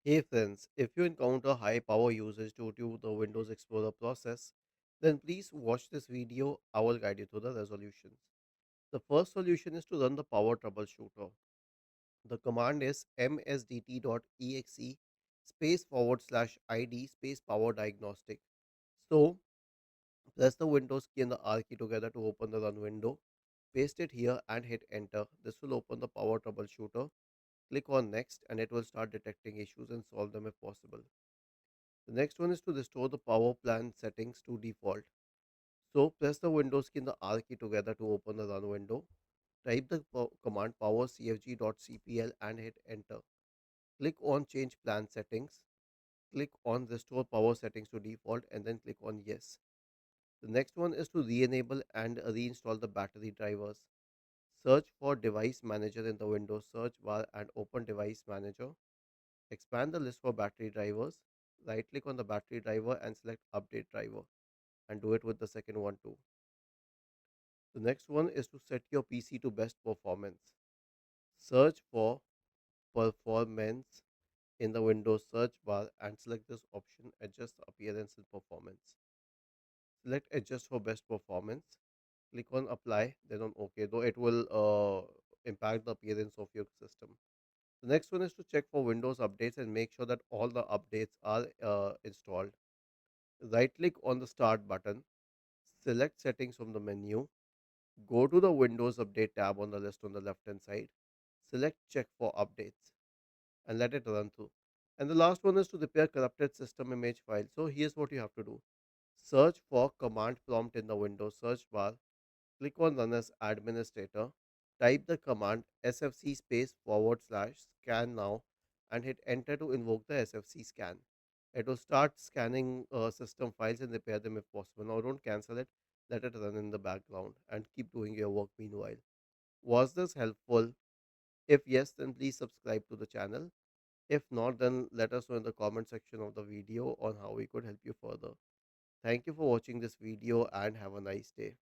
Hey friends, if you encounter high power usage due to the Windows Explorer process, then please watch this video. I will guide you through the resolutions. The first solution is to run the power troubleshooter. The command is msdt.exe space forward slash id space power diagnostic. So press the Windows key and the R key together to open the run window. Paste it here and hit enter. This will open the power troubleshooter. Click on next and it will start detecting issues and solve them if possible. The next one is to restore the power plan settings to default. So press the Windows key and the R key together to open the run window. Type the command powercfg.cpl and hit enter. Click on change plan settings. Click on restore power settings to default and then click on yes. The next one is to re-enable and reinstall the battery drivers. Search for device manager in the Windows search bar and open device manager. Expand the list for battery drivers. Right click on the battery driver and select update driver, and do it with the second one too. The next one is to set your PC to best performance. Search for performance in the Windows search bar and select this option adjust appearance and performance. Select adjust for best performance. Click on apply, then on OK, though it will impact the appearance of your system. The next one is to check for Windows updates and make sure that all the updates are installed. Right click on the start button, select settings from the menu. Go to the Windows Update tab on the list on the left hand side. Select Check for Updates and let it run through. And the last one is to repair corrupted system image file. So here's what you have to do. Search for command prompt in the Windows search bar. Click on Run as Administrator. Type the command sfc space forward slash scan now and hit enter to invoke the sfc scan. It will start scanning system files and repair them if possible. Now don't cancel it. Let it run in the background and keep doing your work meanwhile. Was this helpful? If yes, then please subscribe to the channel. If not, then let us know in the comment section of the video on how we could help you further. Thank you for watching this video and have a nice day.